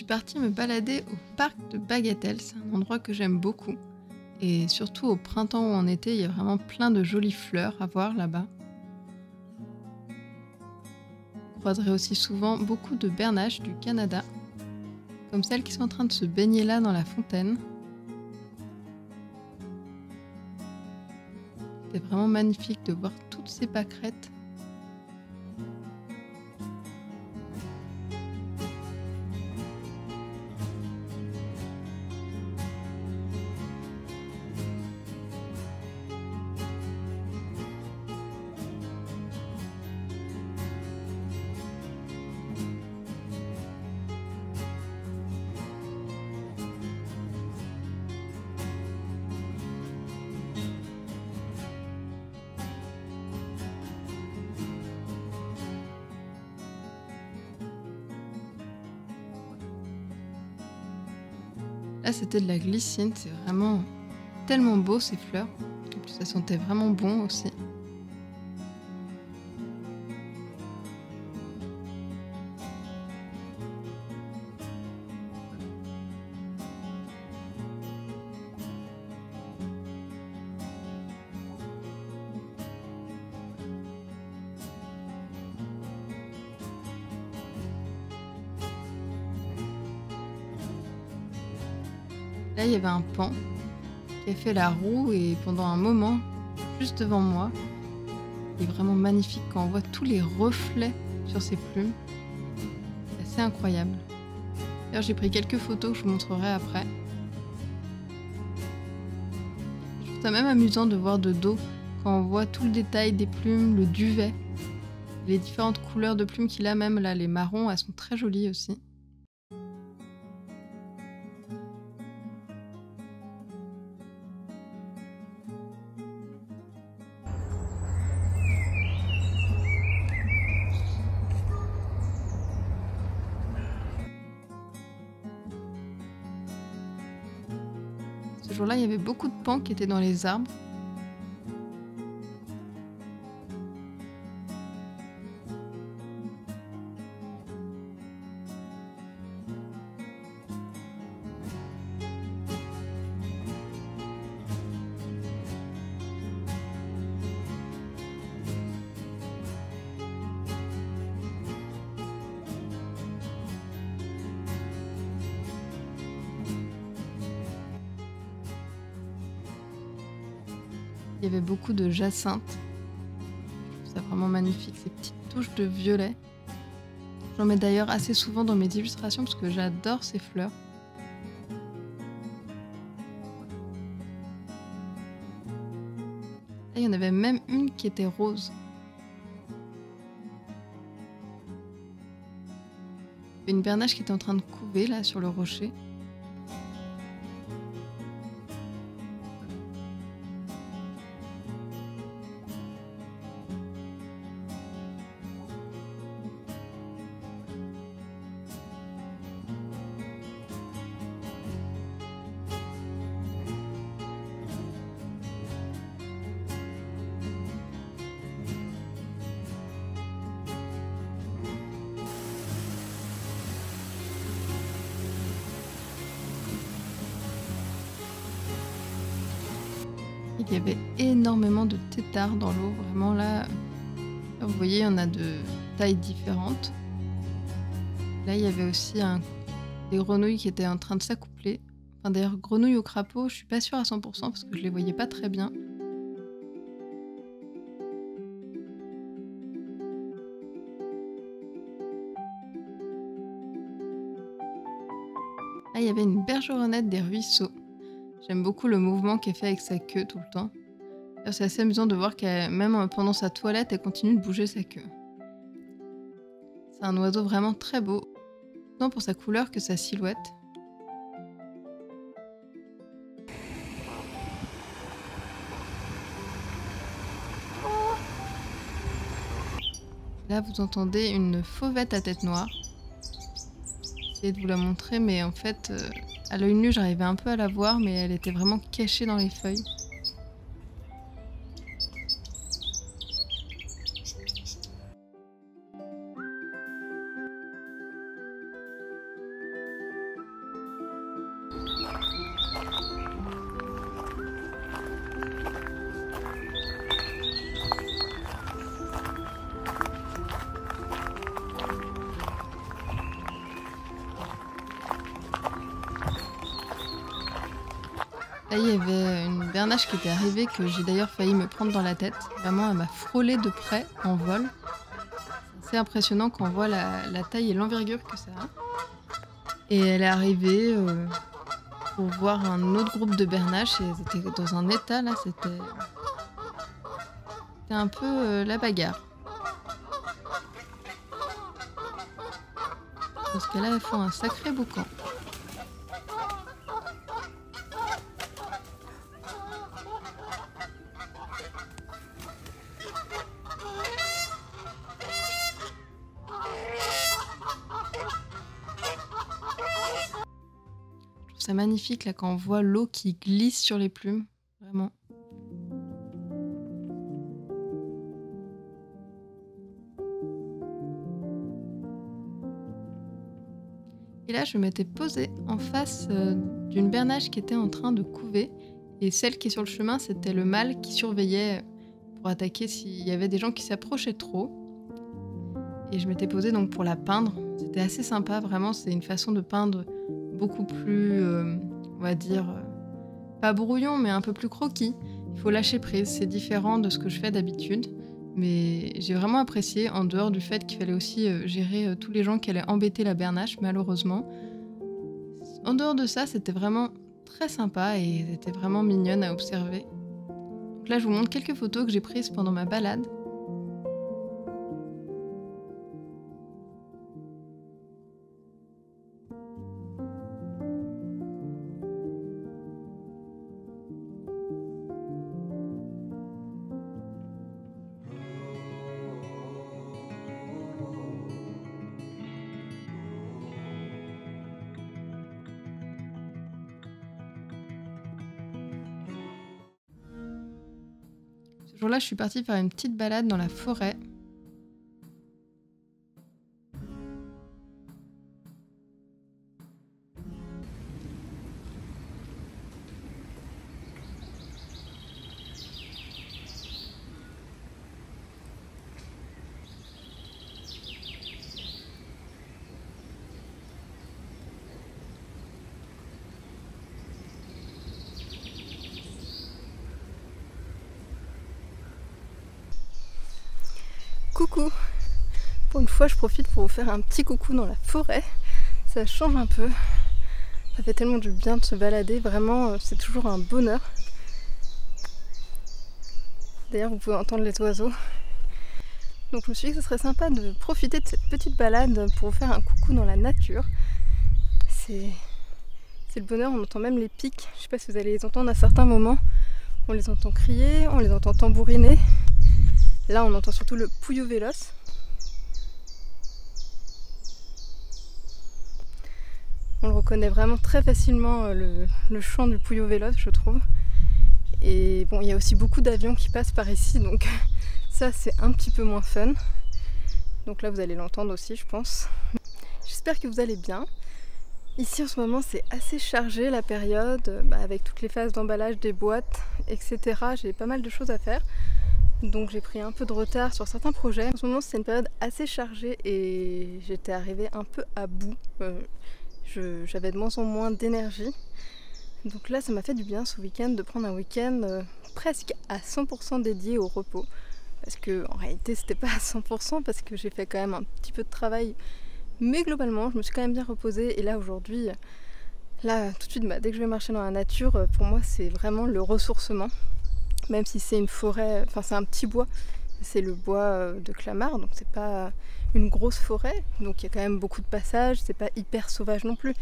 suis partie me balader au parc de Bagatelle, c'est un endroit que j'aime beaucoup. Et surtout au printemps ou en été, il y a vraiment plein de jolies fleurs à voir là-bas. Vous croiserez aussi souvent beaucoup de bernaches du Canada, comme celles qui sont en train de se baigner là dans la fontaine. C'est vraiment magnifique de voir toutes ces pâquerettes. Là, c'était de la glycine, c'est vraiment tellement beau ces fleurs. En plus, ça sentait vraiment bon aussi. Là, il y avait un paon qui a fait la roue et pendant un moment, juste devant moi, il est vraiment magnifique quand on voit tous les reflets sur ses plumes. C'est assez incroyable. D'ailleurs, j'ai pris quelques photos que je vous montrerai après. Je trouve ça même amusant de voir de dos quand on voit tout le détail des plumes, le duvet, les différentes couleurs de plumes qu'il a, même là, les marrons, elles sont très jolies aussi. Ce jour-là, il y avait beaucoup de paons qui étaient dans les arbres. Il y avait beaucoup de jacinthes. Je trouve ça vraiment magnifique, ces petites touches de violet. J'en mets d'ailleurs assez souvent dans mes illustrations parce que j'adore ces fleurs. Là, il y en avait même une qui était rose. Il y avait une bernache qui était en train de couver là sur le rocher. Il y avait énormément de têtards dans l'eau, vraiment là, vous voyez, il y en a de tailles différentes. Là, il y avait aussi des grenouilles qui étaient en train de s'accoupler. Enfin, d'ailleurs, grenouilles au crapaud, je suis pas sûre à 100% parce que je les voyais pas très bien. Là, il y avait une bergeronnette des ruisseaux. J'aime beaucoup le mouvement qu'elle fait avec sa queue tout le temps. C'est assez amusant de voir qu'elle, même pendant sa toilette, elle continue de bouger sa queue. C'est un oiseau vraiment très beau, tant pour sa couleur que sa silhouette. Là, vous entendez une fauvette à tête noire. J'ai essayé de vous la montrer, mais en fait, à l'œil nu, j'arrivais un peu à la voir, mais elle était vraiment cachée dans les feuilles. Là, il y avait une bernache qui était arrivée que j'ai d'ailleurs failli me prendre dans la tête. Vraiment, elle m'a frôlé de près en vol. C'est assez impressionnant quand on voit la taille et l'envergure que ça a. Et elle est arrivée pour voir un autre groupe de bernaches et elles étaient dans un état là, c'était un peu la bagarre. Dans ce cas-là, elles font un sacré boucan. Je trouve ça magnifique là quand on voit l'eau qui glisse sur les plumes, vraiment. Et là, je m'étais posée en face d'une bernache qui était en train de couver. Et celle qui est sur le chemin, c'était le mâle qui surveillait pour attaquer s'il y avait des gens qui s'approchaient trop. Et je m'étais posée donc pour la peindre. C'était assez sympa, vraiment. C'est une façon de peindre beaucoup plus, on va dire, pas brouillon, mais un peu plus croquis. Il faut lâcher prise. C'est différent de ce que je fais d'habitude. Mais j'ai vraiment apprécié, en dehors du fait qu'il fallait aussi gérer tous les gens qui allaient embêter la bernache, malheureusement. En dehors de ça, c'était vraiment très sympa et elle était vraiment mignonne à observer. Donc là, je vous montre quelques photos que j'ai prises pendant ma balade. Ce jour-là, je suis partie faire une petite balade dans la forêt. Coucou! Pour une fois, je profite pour vous faire un petit coucou dans la forêt. Ça change un peu. Ça fait tellement du bien de se balader. Vraiment, c'est toujours un bonheur. D'ailleurs, vous pouvez entendre les oiseaux. Donc je me suis dit que ce serait sympa de profiter de cette petite balade pour vous faire un coucou dans la nature. C'est le bonheur, on entend même les pics. Je sais pas si vous allez les entendre à certains moments. On les entend crier, on les entend tambouriner. Là, on entend surtout le pouillou véloce. On le reconnaît vraiment très facilement, le chant du pouillou véloce, je trouve. Et bon, il y a aussi beaucoup d'avions qui passent par ici, donc ça, c'est un petit peu moins fun. Donc là, vous allez l'entendre aussi, je pense. J'espère que vous allez bien. Ici, en ce moment, c'est assez chargé la période, avec toutes les phases d'emballage des boîtes, etc. J'ai pas mal de choses à faire. Donc j'ai pris un peu de retard sur certains projets. En ce moment, c'est une période assez chargée et j'étais arrivée un peu à bout. J'avais de moins en moins d'énergie. Donc là, ça m'a fait du bien ce week-end de prendre un week-end presque à 100% dédié au repos. Parce que en réalité, c'était pas à 100% parce que j'ai fait quand même un petit peu de travail. Mais globalement, je me suis quand même bien reposée. Et là, aujourd'hui, là, tout de suite, dès que je vais marcher dans la nature, pour moi, c'est vraiment le ressourcement. Même si c'est une forêt, enfin c'est un petit bois, c'est le bois de Clamart, donc c'est pas une grosse forêt, donc il y a quand même beaucoup de passages, c'est pas hyper sauvage non plus.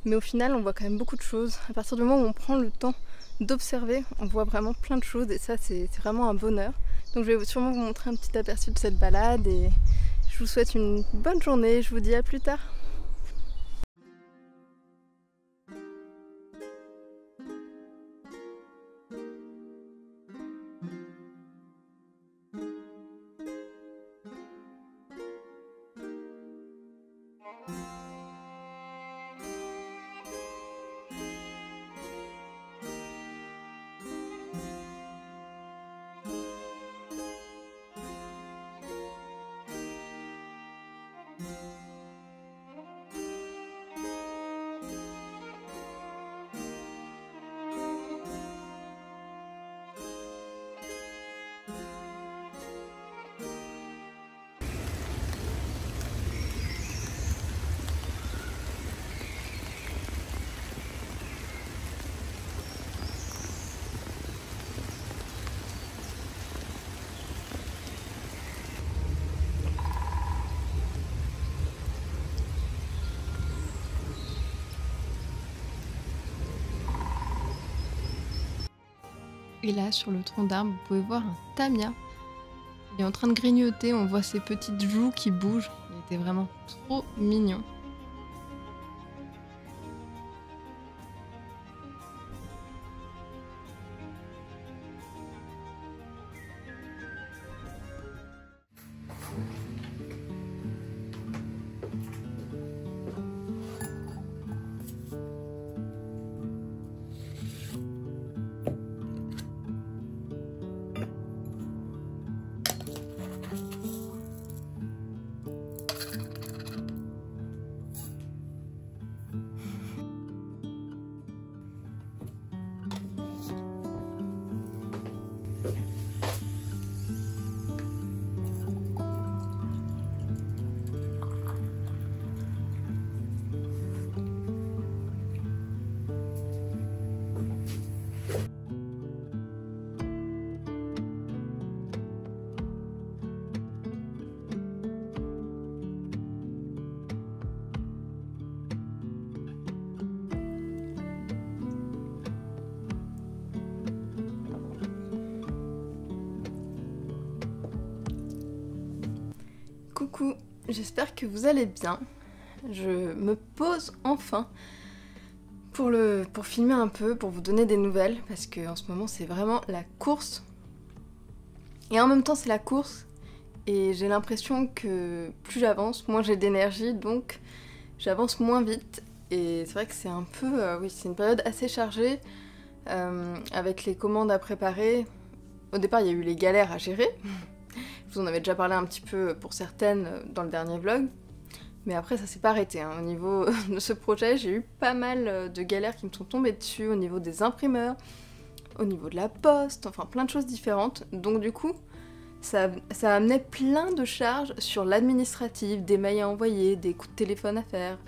Mais au final, on voit quand même beaucoup de choses. À partir du moment où on prend le temps d'observer, on voit vraiment plein de choses et ça, c'est vraiment un bonheur. Donc je vais sûrement vous montrer un petit aperçu de cette balade et je vous souhaite une bonne journée. Je vous dis à plus tard. Et là, sur le tronc d'arbre, vous pouvez voir un tamia. Il est en train de grignoter, on voit ses petites joues qui bougent. Il était vraiment trop mignon. Coucou, j'espère que vous allez bien. Je me pose enfin pour filmer un peu, pour vous donner des nouvelles, parce qu'en ce moment c'est vraiment la course. Et en même temps c'est la course, et j'ai l'impression que plus j'avance, moins j'ai d'énergie, donc j'avance moins vite. Et c'est vrai que c'est un peu, oui, c'est une période assez chargée, avec les commandes à préparer. Au départ il y a eu les galères à gérer. Je vous en avais déjà parlé un petit peu pour certaines dans le dernier vlog. Mais après ça s'est pas arrêté, hein. Au niveau de ce projet, j'ai eu pas mal de galères qui me sont tombées dessus, au niveau des imprimeurs, au niveau de la poste, enfin plein de choses différentes. Donc du coup, ça amenait plein de charges sur l'administratif, des mails à envoyer, des coups de téléphone à faire.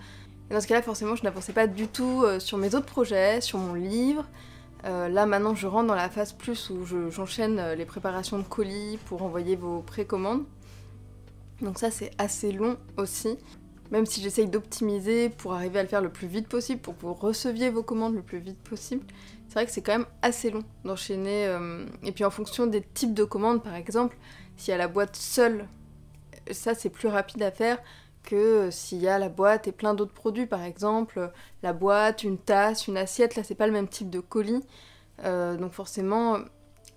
Et dans ce cas-là, forcément, je n'avançais pas du tout sur mes autres projets, sur mon livre. Là maintenant je rentre dans la phase plus où j'enchaîne les préparations de colis pour envoyer vos précommandes. Donc ça c'est assez long aussi, même si j'essaye d'optimiser pour arriver à le faire le plus vite possible, pour que vous receviez vos commandes le plus vite possible. C'est vrai que c'est quand même assez long d'enchaîner, et puis en fonction des types de commandes par exemple, s'il y a la boîte seule, ça c'est plus rapide à faire que s'il y a la boîte et plein d'autres produits, par exemple la boîte, une tasse, une assiette, là c'est pas le même type de colis, donc forcément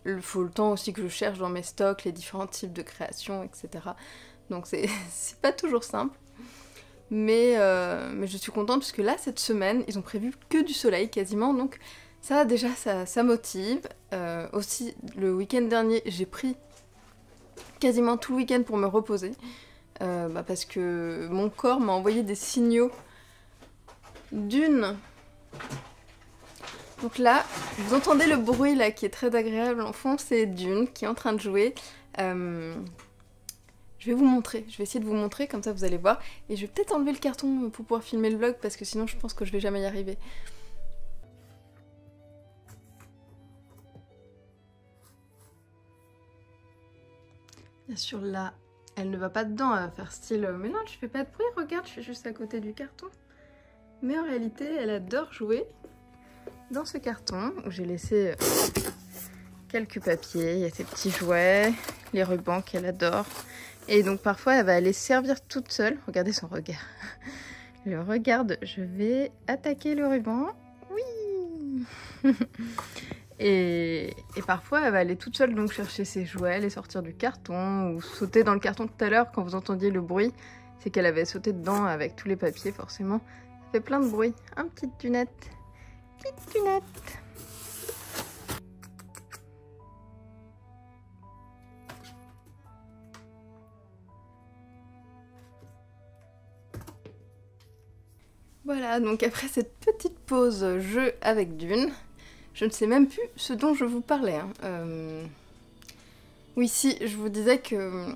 il faut le temps aussi que je cherche dans mes stocks les différents types de créations, etc. Donc c'est pas toujours simple, mais je suis contente parce que là cette semaine ils ont prévu que du soleil quasiment, donc ça déjà ça motive. Aussi le week-end dernier j'ai pris quasiment tout le week-end pour me reposer. Parce que mon corps m'a envoyé des signaux d'une. Donc là, vous entendez le bruit là qui est très agréable en fond, c'est Dune qui est en train de jouer. Je vais vous montrer, je vais essayer de vous montrer, comme ça vous allez voir. Et je vais peut-être enlever le carton pour pouvoir filmer le vlog parce que sinon je pense que je vais jamais y arriver. Bien sûr là, elle ne va pas dedans à faire style « Mais non, tu fais pas de bruit, regarde, je suis juste à côté du carton ». Mais en réalité, elle adore jouer dans ce carton où j'ai laissé quelques papiers. Il y a ses petits jouets, les rubans qu'elle adore. Et donc parfois, elle va aller servir toute seule. Regardez son regard. Le regarde, je vais attaquer le ruban. Oui. Et parfois, elle va aller toute seule donc chercher ses jouets, les sortir du carton ou sauter dans le carton tout à l'heure quand vous entendiez le bruit. C'est qu'elle avait sauté dedans avec tous les papiers forcément. Ça fait plein de bruit. Un petite dunette. Petite dunette. Voilà, donc après cette petite pause jeu avec Dune, je ne sais même plus ce dont je vous parlais. Hein. Oui, si, je vous disais que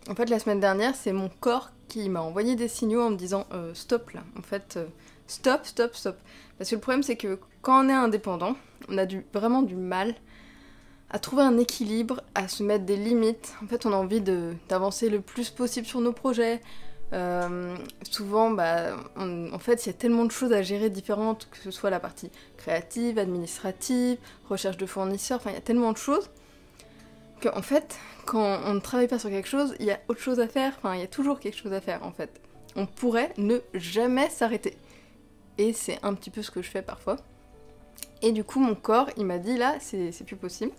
en fait la semaine dernière, c'est mon corps qui m'a envoyé des signaux en me disant stop là, en fait stop, stop, stop. Parce que le problème c'est que quand on est indépendant, on a vraiment du mal à trouver un équilibre, à se mettre des limites. En fait, on a envie d'avancer le plus possible sur nos projets, Souvent, en fait, il y a tellement de choses à gérer différentes, que ce soit la partie créative, administrative, recherche de fournisseurs, enfin, il y a tellement de choses qu'en fait, quand on ne travaille pas sur quelque chose, il y a autre chose à faire, enfin, il y a toujours quelque chose à faire, en fait. On pourrait ne jamais s'arrêter. Et c'est un petit peu ce que je fais parfois. Et du coup, mon corps, il m'a dit, là, c'est plus possible.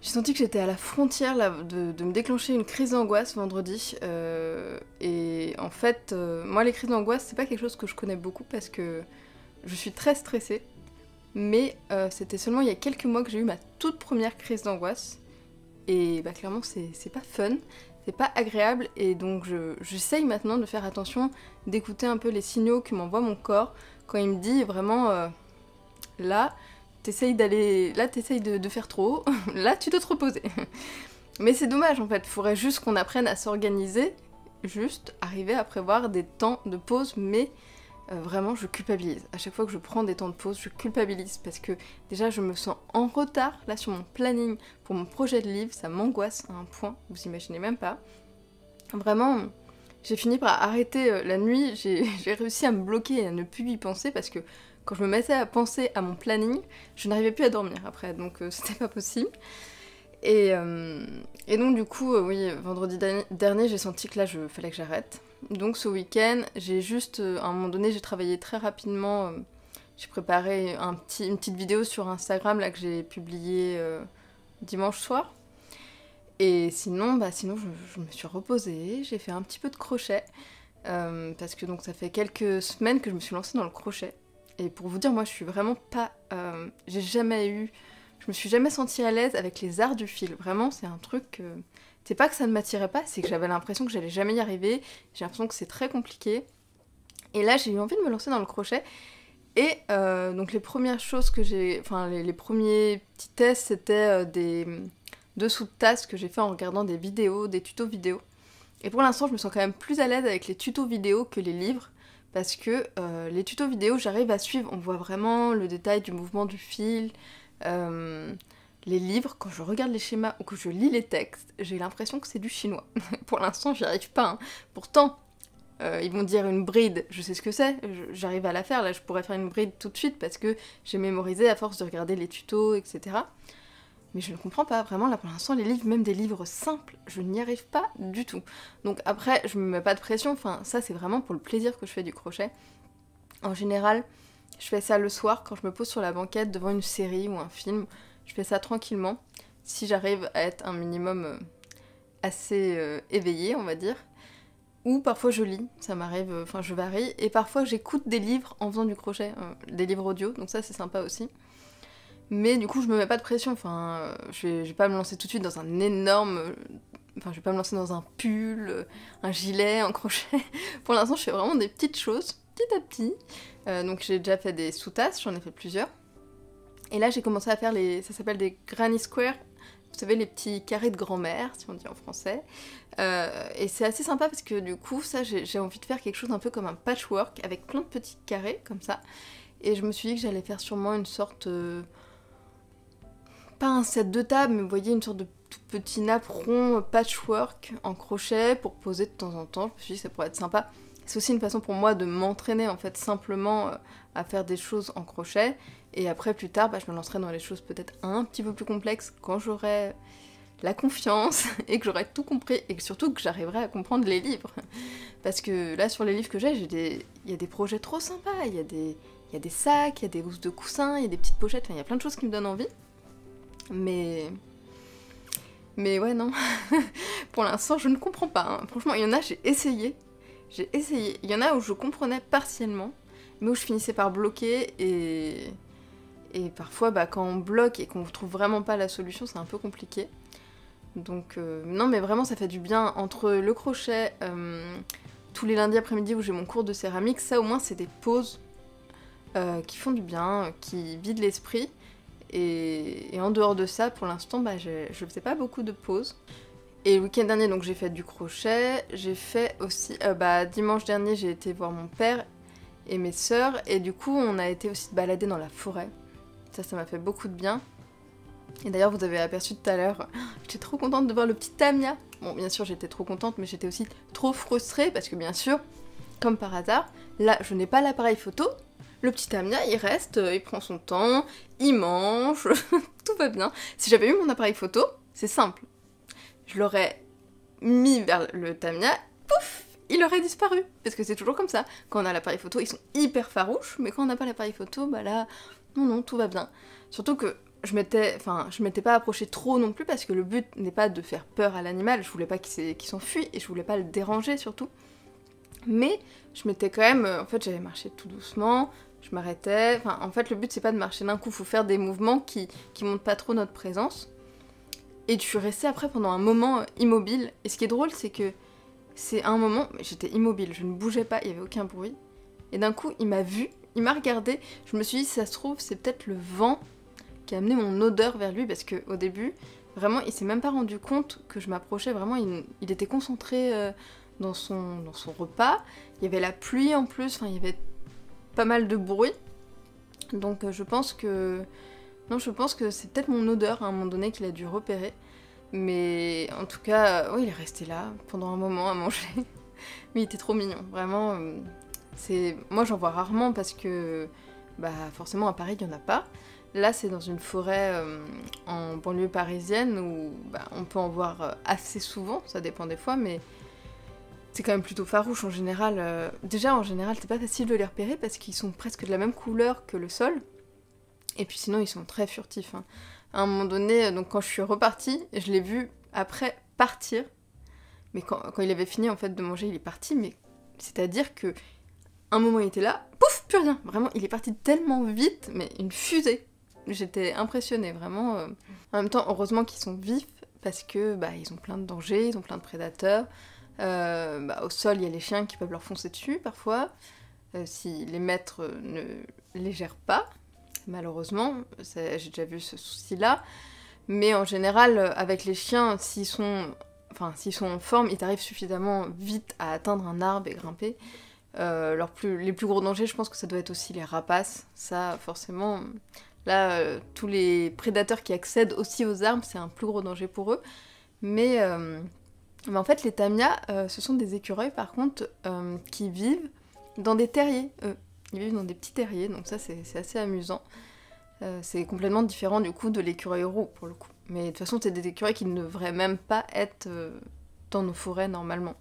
J'ai senti que j'étais à la frontière là, de me déclencher une crise d'angoisse vendredi. Et en fait, moi, les crises d'angoisse, c'est pas quelque chose que je connais beaucoup parce que je suis très stressée. Mais c'était seulement il y a quelques mois que j'ai eu ma toute première crise d'angoisse. Et clairement, c'est pas fun, c'est pas agréable. Et donc, j'essaye maintenant de faire attention, d'écouter un peu les signaux que m'envoie mon corps quand il me dit vraiment là. T'essayes de faire trop, là tu dois te reposer. Mais c'est dommage en fait, il faudrait juste qu'on apprenne à s'organiser, juste arriver à prévoir des temps de pause, mais vraiment je culpabilise. À chaque fois que je prends des temps de pause, je culpabilise parce que déjà je me sens en retard là sur mon planning pour mon projet de livre, ça m'angoisse à un point, vous imaginez même pas. Vraiment, j'ai fini par arrêter la nuit, j'ai réussi à me bloquer et à ne plus y penser parce que quand je me mettais à penser à mon planning, je n'arrivais plus à dormir après, donc c'était pas possible. Et donc du coup, oui, vendredi dernier, j'ai senti que là, fallait que j'arrête. Donc ce week-end, j'ai juste, à un moment donné, j'ai travaillé très rapidement. J'ai préparé une petite vidéo sur Instagram là que j'ai publiée dimanche soir. Et sinon, je me suis reposée, j'ai fait un petit peu de crochet. Parce que donc ça fait quelques semaines que je me suis lancée dans le crochet. Et pour vous dire, moi je suis vraiment pas... je me suis jamais sentie à l'aise avec les arts du fil. Vraiment, c'est un truc... c'est pas que ça ne m'attirait pas, c'est que j'avais l'impression que j'allais jamais y arriver. J'ai l'impression que c'est très compliqué. Et là, j'ai eu envie de me lancer dans le crochet. Et donc les premières choses que j'ai... Enfin, les premiers petits tests, c'était des dessous de tasse que j'ai fait en regardant des vidéos, des tutos vidéo. Et pour l'instant, je me sens quand même plus à l'aise avec les tutos vidéo que les livres. Parce que les tutos vidéo, j'arrive à suivre, on voit vraiment le détail du mouvement du fil. Les livres, quand je regarde les schémas ou que je lis les textes, j'ai l'impression que c'est du chinois. Pour l'instant, j'y arrive pas. Hein. Pourtant, ils vont dire une bride, je sais ce que c'est, j'arrive à la faire. Là, je pourrais faire une bride tout de suite parce que j'ai mémorisé à force de regarder les tutos, etc. Mais je ne comprends pas, vraiment, là pour l'instant, les livres, même des livres simples, je n'y arrive pas du tout. Donc après, je me mets pas de pression, enfin ça c'est vraiment pour le plaisir que je fais du crochet. En général, je fais ça le soir quand je me pose sur la banquette devant une série ou un film, je fais ça tranquillement, si j'arrive à être un minimum assez éveillée, on va dire. Ou parfois je lis, ça m'arrive, enfin je varie, et parfois j'écoute des livres en faisant du crochet, des livres audio, donc ça c'est sympa aussi. Mais du coup, je me mets pas de pression, enfin, je vais pas me lancer tout de suite dans un énorme... Enfin, je vais pas me lancer dans un pull, un gilet, un crochet. Pour l'instant, je fais vraiment des petites choses, petit à petit. Donc j'ai déjà fait des sous-tasses, j'en ai fait plusieurs. Et là, j'ai commencé à faire ça s'appelle des granny squares. Vous savez, les petits carrés de grand-mère, si on dit en français. Et c'est assez sympa parce que du coup, ça, j'ai envie de faire quelque chose un peu comme un patchwork, avec plein de petits carrés, comme ça. Et je me suis dit que j'allais faire sûrement une sorte... pas un set de table, mais vous voyez, une sorte de tout petit nappe rond patchwork en crochet pour poser de temps en temps. Je me suis dit que ça pourrait être sympa. C'est aussi une façon pour moi de m'entraîner en fait simplement à faire des choses en crochet. Et après plus tard, je me lancerai dans les choses peut-être un petit peu plus complexes quand j'aurai la confiance et que j'aurai tout compris et que surtout que j'arriverai à comprendre les livres. Parce que là sur les livres que j'ai, il y a des projets trop sympas. Il y a des sacs, il y a des housses de coussins, il y a des petites pochettes, enfin il y a plein de choses qui me donnent envie. Mais ouais, non. Pour l'instant, je ne comprends pas. Hein. Franchement, il y en a, j'ai essayé. Il y en a où je comprenais partiellement, mais où je finissais par bloquer. Et parfois, quand on bloque et qu'on trouve vraiment pas la solution, c'est un peu compliqué. Donc, non, mais vraiment, ça fait du bien. Entre le crochet, tous les lundis après-midi où j'ai mon cours de céramique, ça au moins, c'est des pauses qui font du bien, qui vident l'esprit. Et en dehors de ça, pour l'instant, je faisais pas beaucoup de pauses. Et le week-end dernier, donc j'ai fait du crochet. J'ai fait aussi... dimanche dernier, j'ai été voir mon père et mes sœurs. Et du coup, on a été aussi se balader dans la forêt. Ça m'a fait beaucoup de bien. Et d'ailleurs, vous avez aperçu tout à l'heure, j'étais trop contente de voir le petit Tamia. Bon, bien sûr, j'étais trop contente, mais j'étais aussi trop frustrée, parce que bien sûr, comme par hasard, là, je n'ai pas l'appareil photo. Le petit Tamia, il reste, il prend son temps, il mange, tout va bien. Si j'avais eu mon appareil photo, c'est simple. Je l'aurais mis vers le Tamia, pouf, il aurait disparu. Parce que c'est toujours comme ça. Quand on a l'appareil photo, ils sont hyper farouches, mais quand on n'a pas l'appareil photo, bah là, non, tout va bien. Surtout que je m'étais pas approchée trop non plus, parce que le but n'est pas de faire peur à l'animal, je voulais pas qu'il s'enfuit, et je voulais pas le déranger surtout. Mais je m'étais quand même, en fait j'avais marché tout doucement, je m'arrêtais, enfin en fait le but c'est pas de marcher d'un coup, faut faire des mouvements qui montrent pas trop notre présence. Et je suis restée après pendant un moment immobile, et ce qui est drôle c'est que c'est un moment, j'étais immobile, je ne bougeais pas, il y avait aucun bruit, et d'un coup il m'a vue, il m'a regardé, je me suis dit si ça se trouve c'est peut-être le vent qui a amené mon odeur vers lui, parce qu'au début, vraiment il s'est même pas rendu compte que je m'approchais, vraiment il était concentré dans son repas, il y avait la pluie en plus, enfin il y avait pas mal de bruit, donc je pense que c'est peut-être mon odeur à un moment donné qu'il a dû repérer, mais en tout cas, oui, il est resté là pendant un moment à manger, mais il était trop mignon, vraiment, moi j'en vois rarement parce que, bah forcément à Paris il y en a pas, là c'est dans une forêt en banlieue parisienne où bah, on peut en voir assez souvent, ça dépend des fois, mais c'est quand même plutôt farouche en général. Déjà en général c'est pas facile de les repérer parce qu'ils sont presque de la même couleur que le sol. Et puis sinon ils sont très furtifs. Hein. À un moment donné, donc quand je suis repartie, je l'ai vu après partir. Mais quand il avait fini en fait de manger, il est parti. Mais c'est-à-dire que un moment il était là, pouf, plus rien. Vraiment, il est parti tellement vite, mais une fusée. J'étais impressionnée, vraiment. En même temps, heureusement qu'ils sont vifs parce que bah ils ont plein de dangers, ils ont plein de prédateurs. Au sol, il y a les chiens qui peuvent leur foncer dessus parfois, si les maîtres ne les gèrent pas, malheureusement, j'ai déjà vu ce souci-là, mais en général, avec les chiens, s'ils sont en forme, ils arrivent suffisamment vite à atteindre un arbre et grimper. Les plus gros dangers, je pense que ça doit être aussi les rapaces, ça, forcément, là, tous les prédateurs qui accèdent aussi aux arbres, c'est un plus gros danger pour eux, mais en fait, les tamias, ce sont des écureuils, par contre, qui vivent dans des terriers. Ils vivent dans des petits terriers, donc ça, c'est assez amusant. C'est complètement différent, du coup, de l'écureuil roux, pour le coup. Mais de toute façon, c'est des écureuils qui ne devraient même pas être dans nos forêts, normalement.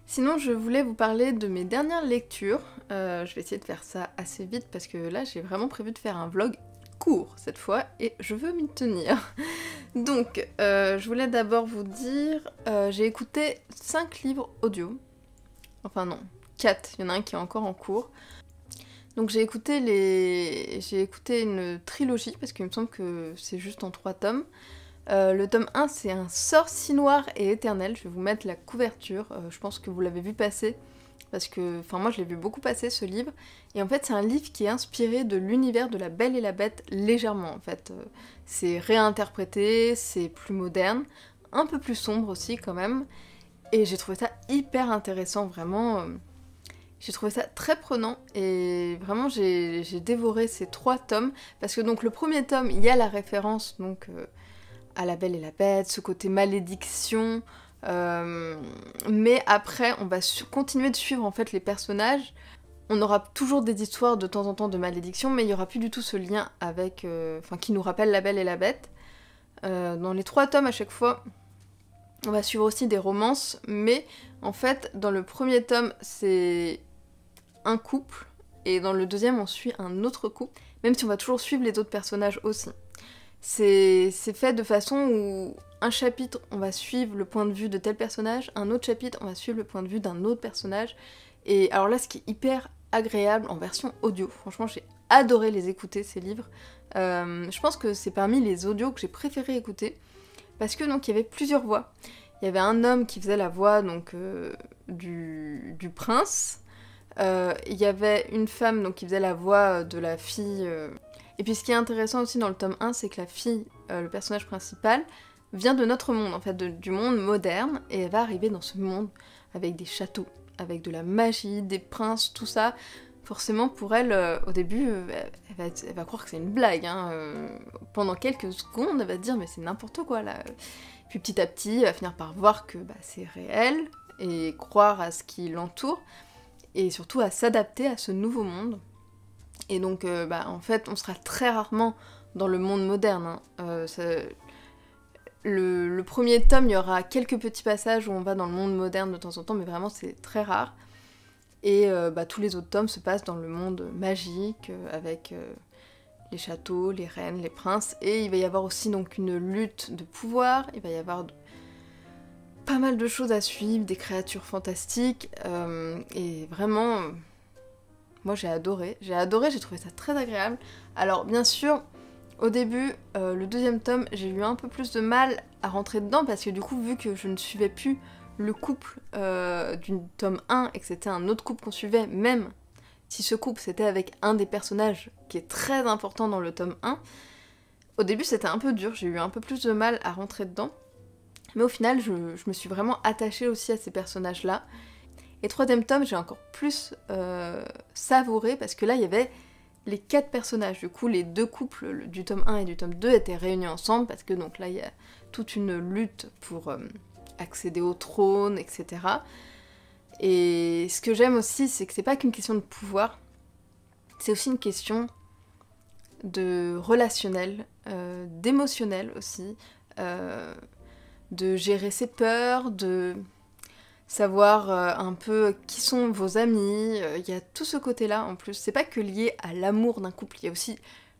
Sinon, je voulais vous parler de mes dernières lectures. Je vais essayer de faire ça assez vite, parce que là, j'ai vraiment prévu de faire un vlog court, cette fois, et je veux m'y tenir. Donc, je voulais d'abord vous dire, j'ai écouté 5 livres audio, enfin non, 4, il y en a un qui est encore en cours. Donc j'ai écouté une trilogie, parce qu'il me semble que c'est juste en 3 tomes. Le tome 1, c'est Un sort si noir et éternel, je vais vous mettre la couverture, je pense que vous l'avez vu passer, parce que, enfin moi je l'ai vu beaucoup passer ce livre, et en fait c'est un livre qui est inspiré de l'univers de La Belle et la Bête légèrement en fait. C'est réinterprété, c'est plus moderne, un peu plus sombre aussi quand même, et j'ai trouvé ça hyper intéressant, vraiment. J'ai trouvé ça très prenant, et vraiment j'ai dévoré ces 3 tomes, parce que donc le premier tome, il y a la référence donc à La Belle et la Bête, ce côté malédiction, mais après on va continuer de suivre en fait les personnages. On aura toujours des histoires de temps en temps de malédiction, mais il n'y aura plus du tout ce lien avec, qui nous rappelle La Belle et la Bête. Dans les 3 tomes à chaque fois, on va suivre aussi des romances, mais en fait dans le premier tome c'est un couple, et dans le deuxième on suit un autre couple, même si on va toujours suivre les autres personnages aussi. C'est fait de façon où un chapitre on va suivre le point de vue de tel personnage, un autre chapitre on va suivre le point de vue d'un autre personnage, et alors là ce qui est hyper agréable en version audio, franchement j'ai adoré les écouter ces livres, je pense que c'est parmi les audios que j'ai préféré écouter, parce que donc il y avait plusieurs voix. Il y avait un homme qui faisait la voix donc du prince, il y avait une femme donc qui faisait la voix de la fille. Et puis ce qui est intéressant aussi dans le tome 1, c'est que la fille, le personnage principal, vient de notre monde, en fait, du monde moderne, et elle va arriver dans ce monde avec des châteaux, avec de la magie, des princes, tout ça. Forcément, pour elle, au début, elle va croire que c'est une blague. Hein, pendant quelques secondes, elle va se dire mais c'est n'importe quoi là. Puis petit à petit, elle va finir par voir que c'est réel et croire à ce qui l'entoure et surtout à s'adapter à ce nouveau monde. Et donc, en fait, on sera très rarement dans le monde moderne. Hein. Le premier tome, il y aura quelques petits passages où on va dans le monde moderne de temps en temps, mais vraiment c'est très rare. Et tous les autres tomes se passent dans le monde magique, avec les châteaux, les reines, les princes. Et il va y avoir aussi donc une lutte de pouvoir, il va y avoir pas mal de choses à suivre, des créatures fantastiques. Et vraiment, moi j'ai adoré, j'ai trouvé ça très agréable. Alors bien sûr, au début, le deuxième tome, j'ai eu un peu plus de mal à rentrer dedans parce que du coup, vu que je ne suivais plus le couple du tome 1 et que c'était un autre couple qu'on suivait, même si ce couple c'était avec un des personnages qui est très important dans le tome 1, au début c'était un peu dur, j'ai eu un peu plus de mal à rentrer dedans, mais au final je me suis vraiment attachée aussi à ces personnages-là. Et troisième tome, j'ai encore plus savouré parce que là il y avait les 4 personnages, du coup les 2 couples du tome 1 et du tome 2 étaient réunis ensemble parce que donc là il y a toute une lutte pour accéder au trône, etc. Et ce que j'aime aussi, c'est que c'est pas qu'une question de pouvoir, c'est aussi une question de relationnel, d'émotionnel aussi, de gérer ses peurs, de savoir un peu qui sont vos amis, il y a tout ce côté-là en plus. C'est pas que lié à l'amour d'un couple, il y a aussi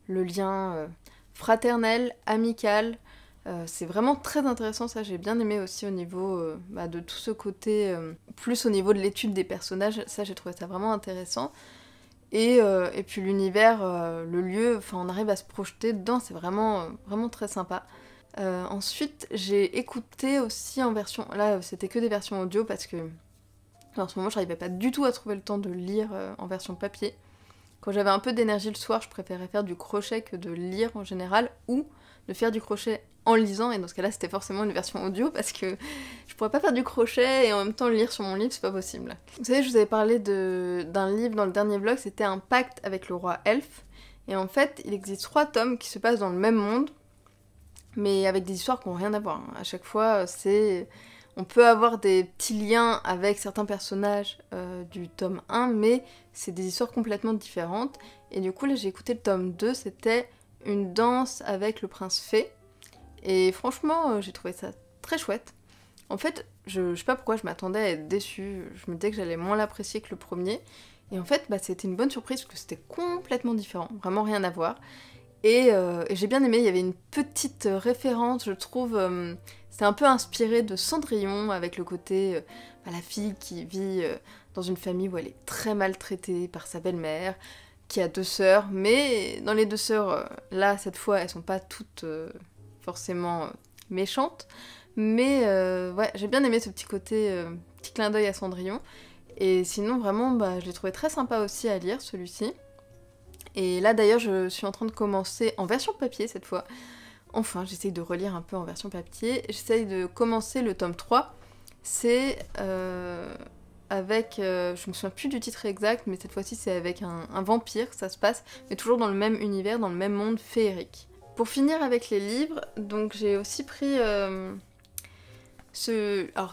le lien fraternel, amical. C'est vraiment très intéressant, ça j'ai bien aimé aussi au niveau de tout ce côté, plus au niveau de l'étude des personnages, ça j'ai trouvé ça vraiment intéressant. Et puis l'univers, le lieu, enfin on arrive à se projeter dedans, c'est vraiment, vraiment très sympa. Ensuite, j'ai écouté aussi en version... Là, c'était que des versions audio parce que en ce moment, je n'arrivais pas du tout à trouver le temps de lire en version papier. Quand j'avais un peu d'énergie le soir, je préférais faire du crochet que de lire en général, ou de faire du crochet en lisant, et dans ce cas-là, c'était forcément une version audio parce que je pourrais pas faire du crochet et en même temps lire sur mon livre, c'est pas possible. Vous savez, je vous avais parlé d'un livre dans le dernier vlog, c'était Un pacte avec le roi elfe, et en fait, il existe 3 tomes qui se passent dans le même monde, mais avec des histoires qui n'ont rien à voir. À chaque fois, on peut avoir des petits liens avec certains personnages du tome 1, mais c'est des histoires complètement différentes. Et du coup, là, j'ai écouté le tome 2, c'était Une danse avec le prince fée. Et franchement, j'ai trouvé ça très chouette. En fait, je sais pas pourquoi je m'attendais à être déçue. Je me disais que j'allais moins l'apprécier que le premier. Et en fait, c'était une bonne surprise parce que c'était complètement différent, vraiment rien à voir. Et j'ai bien aimé, il y avait une petite référence, je trouve, c'est un peu inspiré de Cendrillon, avec le côté, la fille qui vit dans une famille où elle est très maltraitée par sa belle-mère, qui a 2 sœurs, mais dans les 2 sœurs, là, cette fois, elles sont pas toutes forcément méchantes, mais ouais, j'ai bien aimé ce petit côté, petit clin d'œil à Cendrillon, et sinon, vraiment, je l'ai trouvé très sympa aussi à lire, celui-ci. Et là d'ailleurs je suis en train de commencer en version papier cette fois. Enfin, j'essaye de relire un peu en version papier. J'essaye de commencer le tome 3. C'est avec... je me souviens plus du titre exact, mais cette fois-ci c'est avec un vampire, ça se passe, mais toujours dans le même univers, dans le même monde féerique. Pour finir avec les livres, donc j'ai aussi pris Alors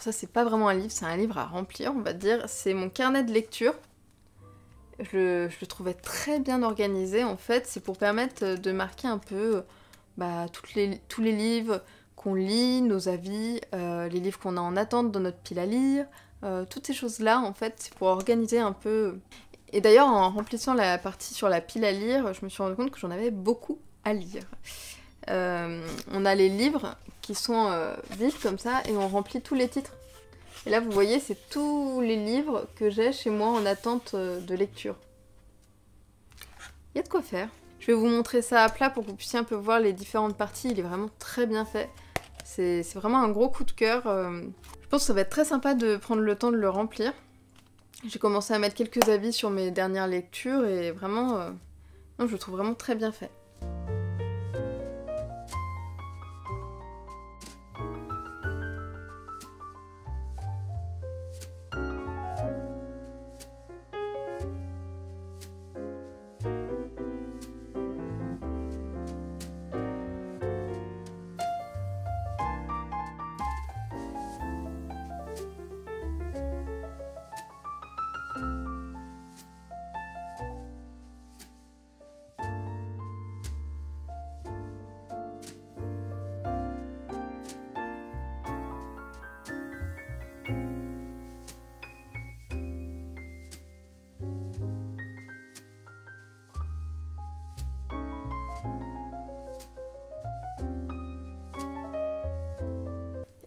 ça c'est pas vraiment un livre, c'est un livre à remplir on va dire. C'est mon carnet de lecture. Je le trouvais très bien organisé en fait, c'est pour permettre de marquer un peu tous les livres qu'on lit, nos avis, les livres qu'on a en attente dans notre pile à lire, toutes ces choses-là en fait, c'est pour organiser un peu. Et d'ailleurs en remplissant la partie sur la pile à lire, je me suis rendu compte que j'en avais beaucoup à lire. On a les livres qui sont vides comme ça et on remplit tous les titres. Et là, vous voyez, c'est tous les livres que j'ai chez moi en attente de lecture. Il y a de quoi faire. Je vais vous montrer ça à plat pour que vous puissiez un peu voir les différentes parties. Il est vraiment très bien fait. C'est vraiment un gros coup de cœur. Je pense que ça va être très sympa de prendre le temps de le remplir. J'ai commencé à mettre quelques avis sur mes dernières lectures et vraiment, non, je le trouve vraiment très bien fait.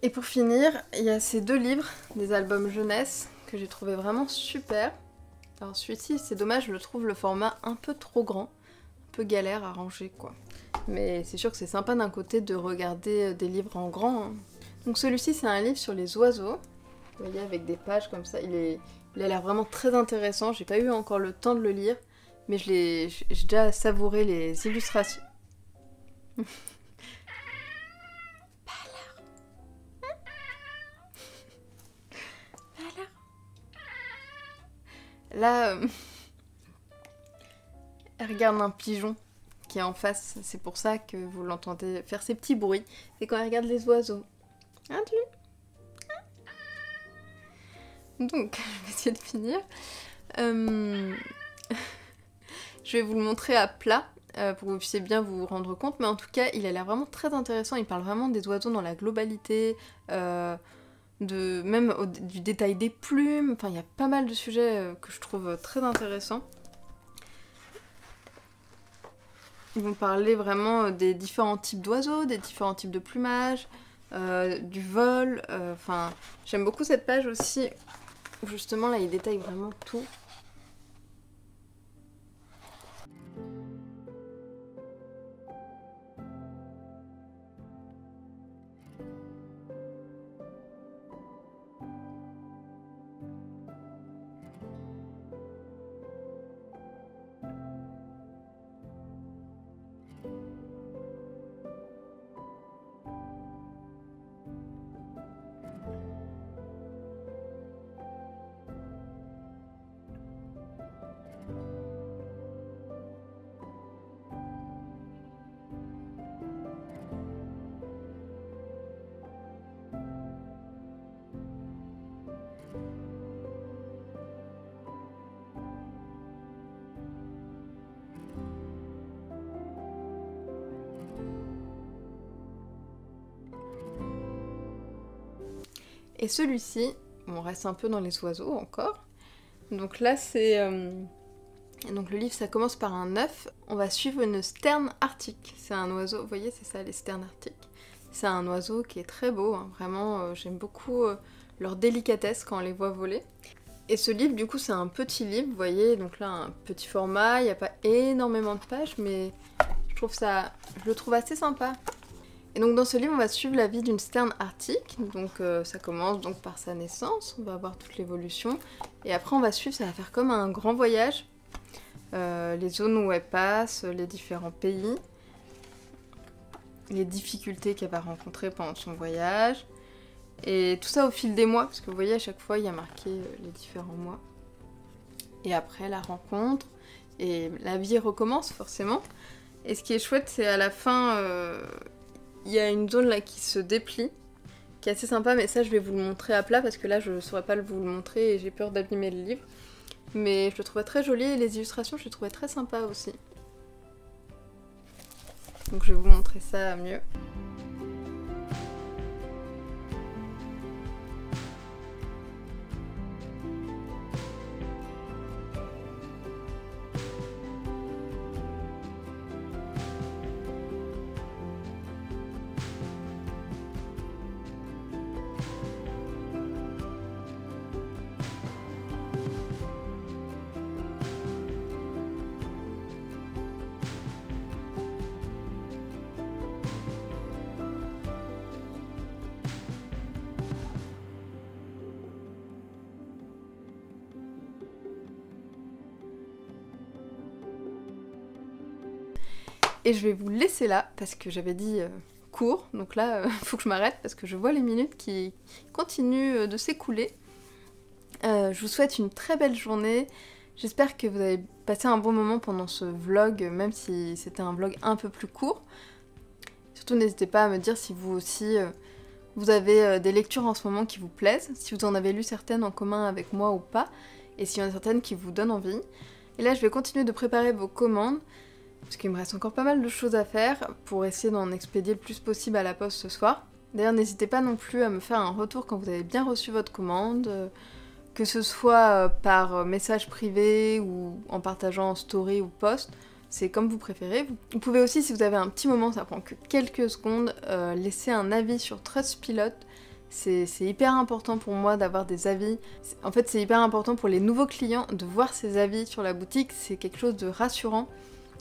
Et pour finir, il y a ces 2 livres, des albums jeunesse, que j'ai trouvé vraiment super. Alors celui-ci, c'est dommage, je le trouve le format un peu trop grand, un peu galère à ranger quoi. Mais c'est sûr que c'est sympa d'un côté de regarder des livres en grand. Hein. Donc celui-ci, c'est un livre sur les oiseaux. Vous voyez, avec des pages comme ça, il a l'air vraiment très intéressant. J'ai pas eu encore le temps de le lire, mais j'ai déjà savouré les illustrations. Là, elle regarde un pigeon qui est en face. C'est pour ça que vous l'entendez faire ces petits bruits. C'est quand elle regarde les oiseaux. Hein, tu? Donc, je vais essayer de finir. Je vais vous le montrer à plat pour que vous puissiez bien vous rendre compte. Mais en tout cas, il a l'air vraiment très intéressant. Il parle vraiment des oiseaux dans la globalité, du détail des plumes. Enfin, il y a pas mal de sujets que je trouve très intéressants. Ils vont parler vraiment des différents types d'oiseaux, des différents types de plumage, du vol. Enfin, j'aime beaucoup cette page aussi. Justement, là, il détaille vraiment tout. Et celui-ci, on reste un peu dans les oiseaux encore. Donc là, c'est... Donc le livre, ça commence par un œuf. On va suivre une sterne arctique. C'est un oiseau, vous voyez, c'est ça, les sternes arctiques. C'est un oiseau qui est très beau, hein. Vraiment, j'aime beaucoup leur délicatesse quand on les voit voler. Et ce livre, du coup, c'est un petit livre, vous voyez, donc là, un petit format, il n'y a pas énormément de pages, mais je le trouve assez sympa. Et donc dans ce livre, on va suivre la vie d'une sterne arctique. Donc ça commence donc par sa naissance, on va voir toute l'évolution. Et après, on va suivre, ça va faire comme un grand voyage. Les zones où elle passe, les différents pays, les difficultés qu'elle va rencontrer pendant son voyage. Et tout ça au fil des mois, parce que vous voyez, à chaque fois, il y a marqué les différents mois. Et après, la rencontre, et la vie recommence forcément. Et ce qui est chouette, c'est à la fin... il y a une zone là qui se déplie, qui est assez sympa, mais ça je vais vous le montrer à plat parce que là je ne saurais pas vous le montrer et j'ai peur d'abîmer le livre. Mais je le trouvais très joli et les illustrations je les trouvais très sympas aussi. Donc je vais vous montrer ça mieux. Et je vais vous laisser là, parce que j'avais dit court, donc là, faut que je m'arrête, parce que je vois les minutes qui continuent de s'écouler. Je vous souhaite une très belle journée, j'espère que vous avez passé un bon moment pendant ce vlog, même si c'était un vlog un peu plus court. Surtout n'hésitez pas à me dire si vous aussi, vous avez des lectures en ce moment qui vous plaisent, si vous en avez lu certaines en commun avec moi ou pas, et s'il y en a certaines qui vous donnent envie. Et là, je vais continuer de préparer vos commandes, parce qu'il me reste encore pas mal de choses à faire pour essayer d'en expédier le plus possible à la poste ce soir. D'ailleurs, n'hésitez pas non plus à me faire un retour quand vous avez bien reçu votre commande, que ce soit par message privé ou en partageant en story ou post, c'est comme vous préférez. Vous pouvez aussi, si vous avez un petit moment, ça prend que quelques secondes, laisser un avis sur Trustpilot. C'est hyper important pour moi d'avoir des avis. En fait, c'est hyper important pour les nouveaux clients de voir ces avis sur la boutique. C'est quelque chose de rassurant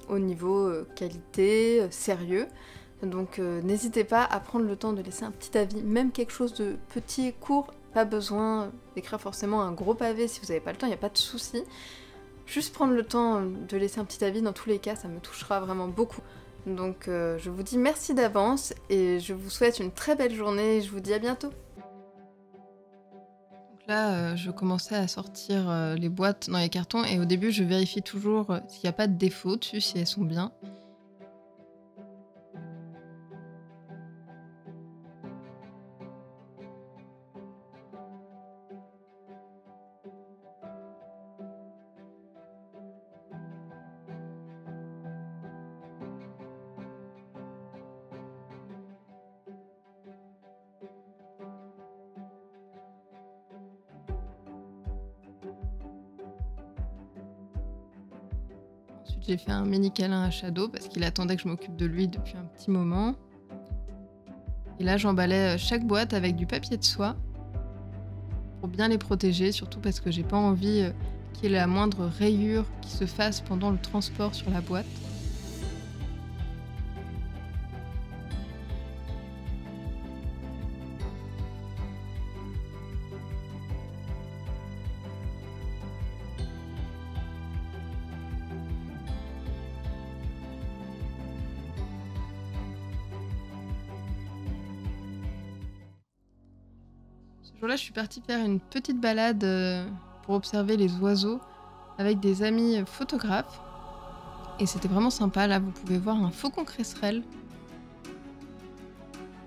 au niveau qualité, sérieux. Donc n'hésitez pas à prendre le temps de laisser un petit avis, même quelque chose de petit et court. Pas besoin d'écrire forcément un gros pavé si vous n'avez pas le temps, il n'y a pas de souci. Juste prendre le temps de laisser un petit avis, dans tous les cas, ça me touchera vraiment beaucoup. Donc je vous dis merci d'avance et je vous souhaite une très belle journée et je vous dis à bientôt. Donc là, je commençais à sortir les boîtes dans les cartons et au début, je vérifie toujours s'il n'y a pas de défaut dessus, si elles sont bien. Ensuite, j'ai fait un mini câlin à Shadow parce qu'il attendait que je m'occupe de lui depuis un petit moment. Et là, j'emballais chaque boîte avec du papier de soie pour bien les protéger, surtout parce que j'ai pas envie qu'il y ait la moindre rayure qui se fasse pendant le transport sur la boîte. Ce jour-là, je suis partie faire une petite balade pour observer les oiseaux avec des amis photographes. Et c'était vraiment sympa. Là, vous pouvez voir un faucon cresserelle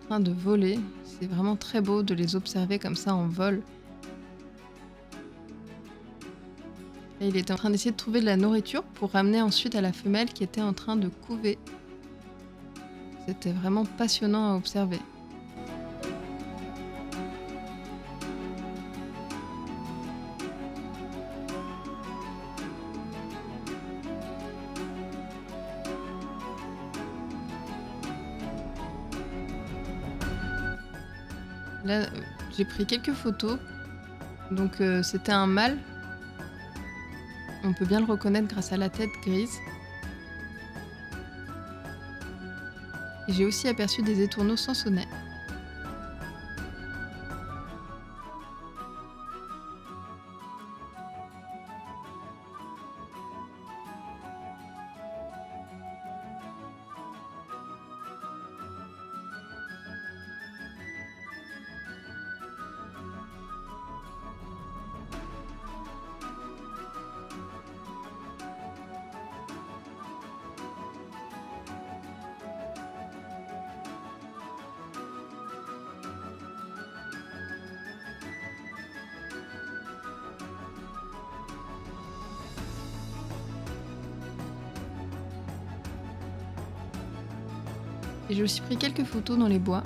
en train de voler. C'est vraiment très beau de les observer comme ça en vol. Et il était en train d'essayer de trouver de la nourriture pour ramener ensuite à la femelle qui était en train de couver. C'était vraiment passionnant à observer. Là, j'ai pris quelques photos. Donc c'était un mâle. On peut bien le reconnaître grâce à la tête grise. Et j'ai aussi aperçu des étourneaux sansonnets. Et j'ai aussi pris quelques photos dans les bois.